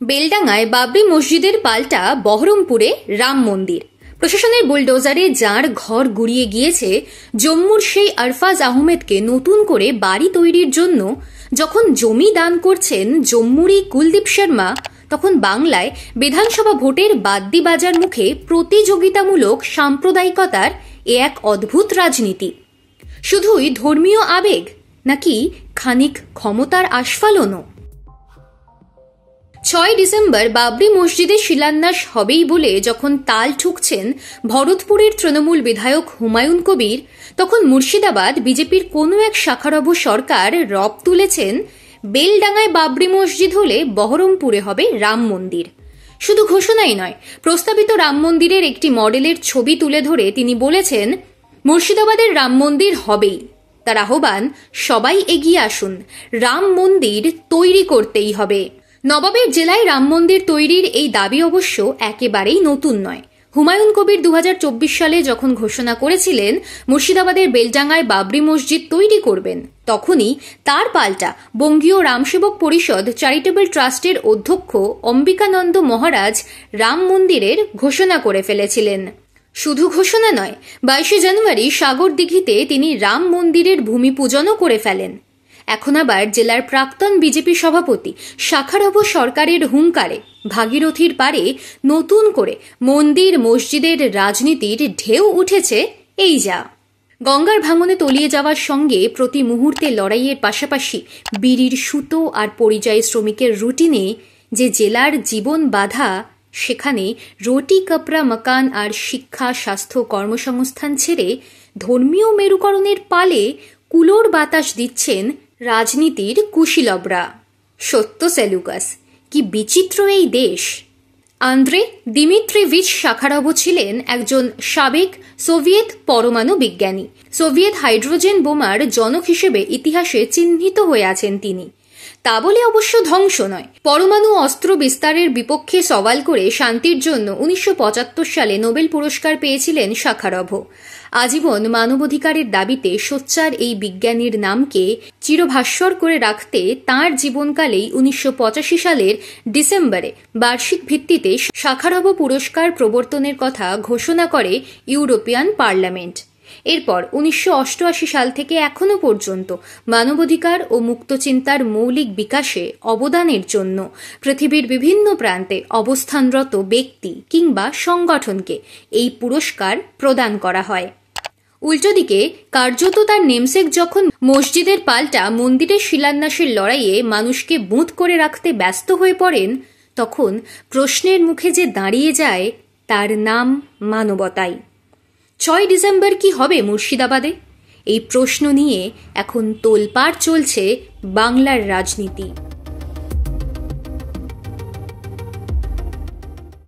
বেলডাঙ্গায় বাবরি মসজিদের পাল্টা বহরমপুরে রাম মন্দির। প্রশাসনের বুলডোজারে যাঁর ঘর গুড়িয়ে গিয়েছে, জম্মুর সেই আরফাজ আহমেদকে নতুন করে বাড়ি তৈরির জন্য যখন জমি দান করছেন জম্মুরই কুলদীপ শর্মা, তখন বাংলায় বিধানসভা ভোটের বাদ্যি বাজার মুখে প্রতিযোগিতামূলক সাম্প্রদায়িকতার এ এক অদ্ভুত রাজনীতি। শুধুই ধর্মীয় আবেগ নাকি খানিক ক্ষমতার আস্ফালনও? ৬ ডিসেম্বর বাবরি মসজিদের শিলান্যাস হবেই বলে যখন তাল ঠুকছেন ভরতপুরের তৃণমূল বিধায়ক হুমায়ুন কবির, তখন মুর্শিদাবাদ বিজেপির কোনো এক শাখারব সরকার রব তুলেছেন বেলডাঙ্গায় বাবরি মসজিদ হলে বহরমপুরে হবে রাম মন্দির। শুধু ঘোষণাই নয়, প্রস্তাবিত রাম মন্দিরের একটি মডেলের ছবি তুলে ধরে তিনি বলেছেন, মুর্শিদাবাদের রাম মন্দির হবেই। তার আহ্বান, সবাই এগিয়ে আসুন, রাম মন্দির তৈরি করতেই হবে। নবাবের জেলায় রাম মন্দির তৈরির এই দাবি অবশ্য একেবারেই নতুন নয়। হুমায়ুন কবির ২০২৪ সালে যখন ঘোষণা করেছিলেন মুর্শিদাবাদের বেলডাঙ্গায় বাবরি মসজিদ তৈরি করবেন, তখনই তার পাল্টা বঙ্গীয় রামসেবক পরিষদ চ্যারিটেবল ট্রাস্টের অধ্যক্ষ অম্বিকানন্দ মহারাজ রাম মন্দিরের ঘোষণা করে ফেলেছিলেন। শুধু ঘোষণা নয়, ২২ জানুয়ারি সাগরদিঘিতে তিনি রাম মন্দিরের ভূমি পূজনও করে ফেলেন। এখন আবার জেলার প্রাক্তন বিজেপি সভাপতি শাখারব সরকারের হুঙ্কারে ভাগীরথীর পারে নতুন করে মন্দির মসজিদের রাজনীতির ঢেউ উঠেছে। এই যা, গঙ্গার ভাঙনে তলিয়ে যাওয়ার সঙ্গে প্রতি মুহূর্তে লড়াইয়ের পাশাপাশি বিড়ির সুতো আর পরিযায়ী শ্রমিকের রুটিনে যে জেলার জীবন বাধা, সেখানে রুটি কাপড়া মকান আর শিক্ষা স্বাস্থ্য কর্মসংস্থান ছেড়ে ধর্মীয় মেরুকরণের পালে কুলোর বাতাস দিচ্ছেন রাজনীতির কুশীলবরা। সত্য সেলুকাস, কি বিচিত্র এই দেশ! আন্দ্রে দিমিত্রিভিচ শাখারভ ছিলেন একজন সাবেক সোভিয়েত পরমাণু বিজ্ঞানী। সোভিয়েত হাইড্রোজেন বোমার জনক হিসেবে ইতিহাসে চিহ্নিত হয়ে আছেন তিনি। তা বলে অবশ্য ধ্বংস নয়। পরমাণু অস্ত্র বিস্তারের বিপক্ষে সওয়াল করে শান্তির জন্য ১৯৭৫ সালে নোবেল পুরস্কার পেয়েছিলেন শাখারভ। আজীবন মানবাধিকারের দাবিতে সোচ্চার এই বিজ্ঞানীর নামকে চিরভাস্বর করে রাখতে তাঁর জীবনকালেই ১৯৮৫ সালের ডিসেম্বরে বার্ষিক ভিত্তিতে শাখারভ পুরস্কার প্রবর্তনের কথা ঘোষণা করে ইউরোপিয়ান পার্লামেন্ট। এরপর ১৯৮৮ সাল থেকে এখনো পর্যন্ত মানবাধিকার ও মুক্তচিন্তার মৌলিক বিকাশে অবদানের জন্য পৃথিবীর বিভিন্ন প্রান্তে অবস্থানরত ব্যক্তি কিংবা সংগঠনকে এই পুরস্কার প্রদান করা হয়। উল্টোদিকে কার্যত তার নেমসেক যখন মসজিদের পাল্টা মন্দিরের শিলান্যাসের লড়াইয়ে মানুষকে বুঁদ করে রাখতে ব্যস্ত হয়ে পড়েন, তখন প্রশ্নের মুখে যে দাঁড়িয়ে যায় তার নাম মানবতাই। ৬ ডিসেম্বর কি হবে মুর্শিদাবাদে? এই প্রশ্ন নিয়ে এখন তোলপাড় চলছে বাংলার রাজনীতি।